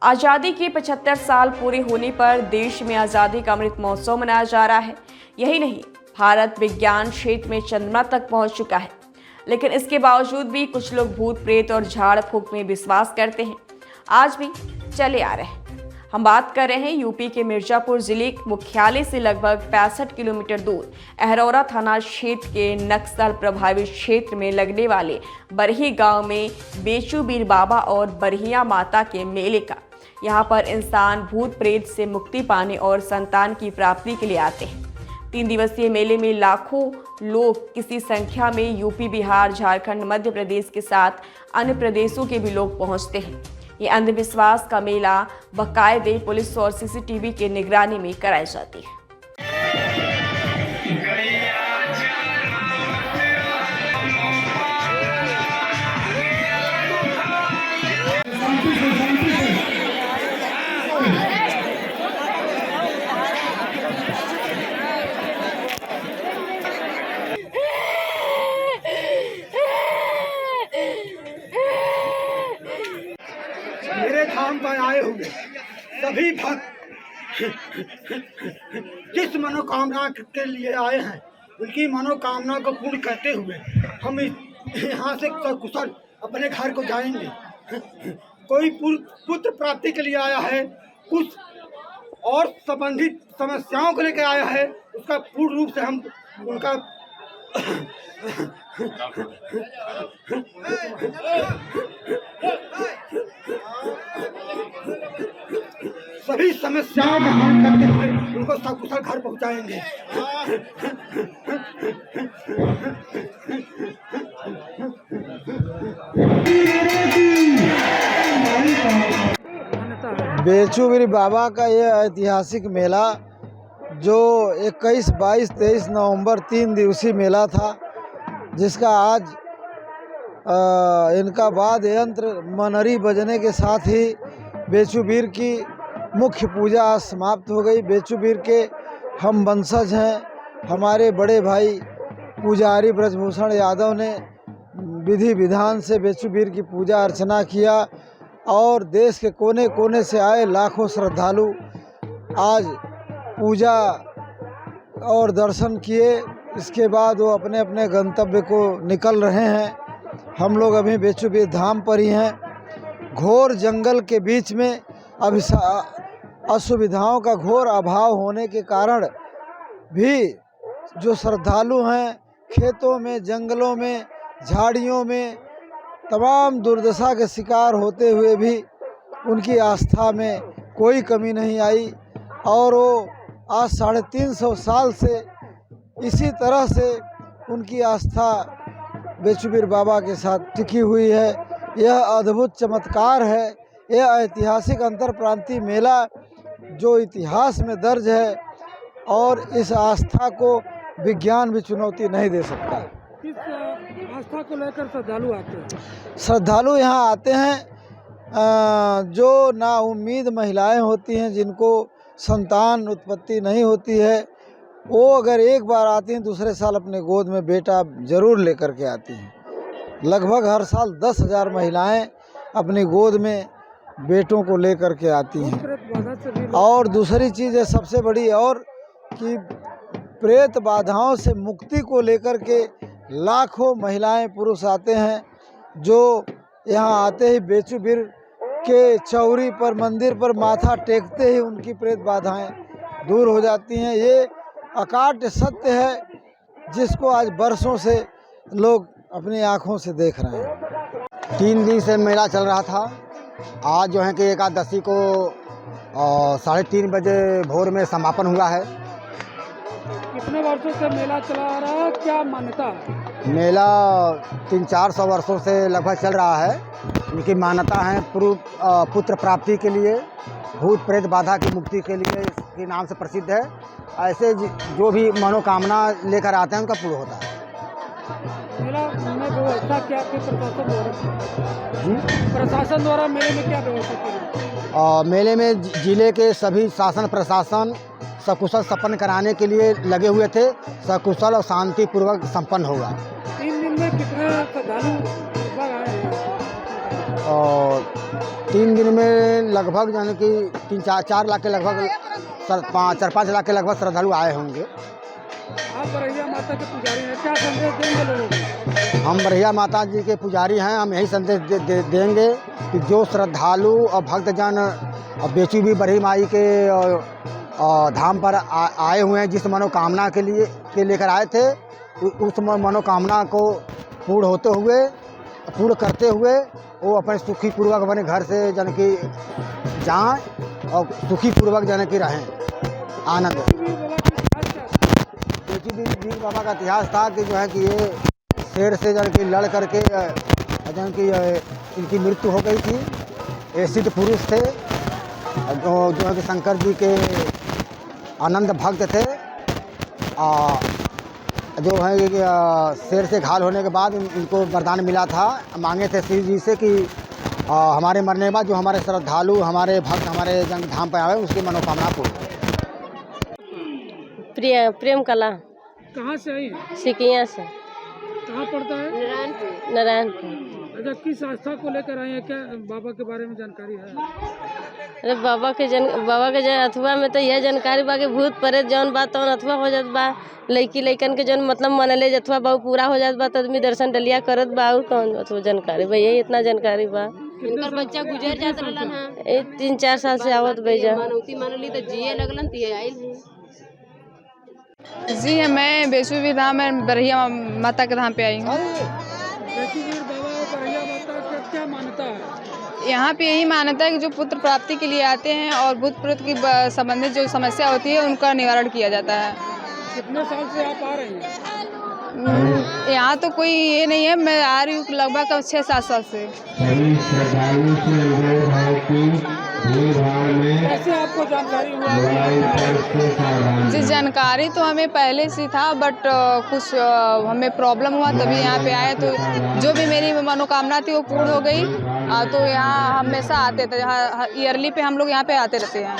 आज़ादी के 75 साल पूरे होने पर देश में आज़ादी का अमृत महोत्सव मनाया जा रहा है। यही नहीं, भारत विज्ञान क्षेत्र में चंद्रमा तक पहुंच चुका है। लेकिन इसके बावजूद भी कुछ लोग भूत प्रेत और झाड़ फूक में विश्वास करते हैं, आज भी चले आ रहे हैं। हम बात कर रहे हैं यूपी के मिर्जापुर जिले मुख्यालय से लगभग 65 किलोमीटर दूर अहरौरा थाना क्षेत्र के नक्सल प्रभावित क्षेत्र में लगने वाले बरही गांव में बेचूबीर बाबा और बरहिया माता के मेले का। यहाँ पर इंसान भूत प्रेत से मुक्ति पाने और संतान की प्राप्ति के लिए आते हैं। 3 दिवसीय मेले में लाखों लोग किसी संख्या में यूपी, बिहार, झारखंड, मध्य प्रदेश के साथ अन्य प्रदेशों के भी लोग पहुंचते हैं। ये अंधविश्वास का मेला बाकायदे पुलिस और सीसीटीवी के निगरानी में कराई जाती है। मेरे धाम पर आए हुए सभी भक्त जिस मनोकामना के लिए आए हैं, उनकी मनोकामना को पूर्ण करते हुए हम यहाँ से सकुशल अपने घर को जाएंगे। कोई पुत्र प्राप्ति के लिए आया है, कुछ और संबंधित समस्याओं को लेकर आया है, उसका पूर्ण रूप से हम उनका सभी समस्याओं का हल करते हुए उनको सकुशल घर पहुंचाएंगे। बेचूबीर बाबा का यह ऐतिहासिक मेला जो 21, 22, 23 नवंबर 3 दिवसीय मेला था, जिसका आज इनका वाद यंत्र मनरी बजने के साथ ही बेचूबीर की मुख्य पूजा आज समाप्त हो गई। बेचूबीर के हम वंशज हैं। हमारे बड़े भाई पुजारी ब्रजभूषण यादव ने विधि विधान से बेचूबीर की पूजा अर्चना किया और देश के कोने कोने से आए लाखों श्रद्धालु आज पूजा और दर्शन किए। इसके बाद वो अपने अपने गंतव्य को निकल रहे हैं। हम लोग अभी बेचूबीर धाम पर ही हैं। घोर जंगल के बीच में अभी असुविधाओं का घोर अभाव होने के कारण भी जो श्रद्धालु हैं, खेतों में, जंगलों में, झाड़ियों में तमाम दुर्दशा के शिकार होते हुए भी उनकी आस्था में कोई कमी नहीं आई और वो आज 350 साल से इसी तरह से उनकी आस्था बेचूबीर बाबा के साथ टिकी हुई है। यह अद्भुत चमत्कार है। यह ऐतिहासिक अंतरप्रांतीय मेला जो इतिहास में दर्ज है और इस आस्था को विज्ञान भी चुनौती नहीं दे सकता। किस आस्था को लेकर श्रद्धालु आते हैं? श्रद्धालु यहाँ आते हैं जो नाउम्मीद महिलाएं होती हैं, जिनको संतान उत्पत्ति नहीं होती है, वो अगर एक बार आती हैं, दूसरे साल अपने गोद में बेटा जरूर लेकर के आती हैं। लगभग हर साल 10,000 महिलाएं अपनी गोद में बेटों को लेकर के आती हैं। और दूसरी चीज़ है सबसे बड़ी और कि प्रेत बाधाओं से मुक्ति को लेकर के लाखों महिलाएं पुरुष आते हैं, जो यहाँ आते ही बेचूबीर के चौरी पर, मंदिर पर माथा टेकते ही उनकी प्रेत बाधाएं दूर हो जाती हैं। ये अकाट्य सत्य है जिसको आज बरसों से लोग अपनी आँखों से देख रहे हैं। 3 दिन से मेला चल रहा था। आज जो है कि एकादशी को 3:30 बजे भोर में समापन हुआ है। कितने वर्षों से मेला चला आ रहा है, क्या मान्यता है? मेला 300-400 वर्षों से लगभग चल रहा है। इनकी मान्यता है पुत्र प्राप्ति के लिए, भूत प्रेत बाधा की मुक्ति के लिए इसके नाम से प्रसिद्ध है। ऐसे जो भी मनोकामना लेकर आते हैं उनका पूर्ण होता है। मेला में व्यवस्था क्या थी प्रशासन द्वारा मेले में क्या व्यवस्था की? मेले में जिले के सभी शासन प्रशासन सकुशल संपन्न कराने के लिए लगे हुए थे। सकुशल और शांतिपूर्वक संपन्न होगा। 3 दिन में कितने श्रद्धालु आए हैं? और 3 दिन में लगभग यानी कि 4 लाख के लगभग 4-5 लाख के लगभग श्रद्धालु आए होंगे। आप बरहिया माता के पुजारी हैं, क्या संदेश देंगे लोगों को? हम बरहिया माता जी के पुजारी हैं, हम यही संदेश देंगे कि जो श्रद्धालु और भक्तजन बेचूबी बरही माई के धाम पर आए हुए हैं, जिस मनोकामना के लेकर आए थे, उस मनोकामना को पूर्ण करते हुए वो अपने सुखी पूर्वक अपने घर से जन की जाएं और सुखी पूर्वक जन की रहें आनंद। बेचूबीर बाबा का इतिहास था कि जो है कि ये शेर से जन की लड़ करके जन की इनकी मृत्यु हो गई थी। ये सिद्ध पुरुष थे जो है कि शंकर जी के आनंद भक्त थे। जो है कि शेर से घायल होने के बाद इनको वरदान मिला था, मांगे थे शिव जी से कि हमारे मरने के बाद जो हमारे श्रद्धालु हमारे भक्त हमारे जन्म धाम पर आए उसकी मनोकामना पूर्ण। प्रेम कला। कहाँ से आई? सिकिया से। कहाँ पड़ता है? नारायणपुर। अच्छा, किस आस्था को लेकर आए हैं, क्या बाबा के बारे में जानकारी है? अरे बाबा के अथवा में तो यह जानकारी बा कि भूत प्रेत जौन बात तौन अथवा हो जात बा, लड़की लड़कन के जौन मतलब मनले अथवा बहु पूरा हो जात बा, तो आदमी दर्शन डलिया करत बा। और कौन अथवा जानकारी बा, यही इतना जानकारी बा। इनकर बच्चा गुजर जात रहलन हां, 3-4 साल से आवत बैजा। मनौती मानली तो जिए लगलन तिए आइल। जी मैं बेचूबीर धाम में बरहिया माता के धाम पे आई हूँ। बेचूबीर बाबा और बरहिया माता का क्या मान्यता है? यहाँ पे यही मान्यता है कि जो पुत्र प्राप्ति के लिए आते हैं और भूत प्रेत की संबंधित जो समस्या होती है उनका निवारण किया जाता है। कितने साल से आप आ रही हैं? यहाँ तो कोई ये नहीं है, मैं आ रही हूँ लगभग 6-7 साल से। कैसे आपको जानकारी हुआ? जी जानकारी तो हमें पहले से था, बट कुछ हमें प्रॉब्लम हुआ तभी यहाँ पे आए, तो जो भी मेरी मनोकामना थी वो पूर्ण हो गई। तो यहाँ हमेशा आते थे, ईयरली पे हम लोग यहाँ पे आते रहते हैं।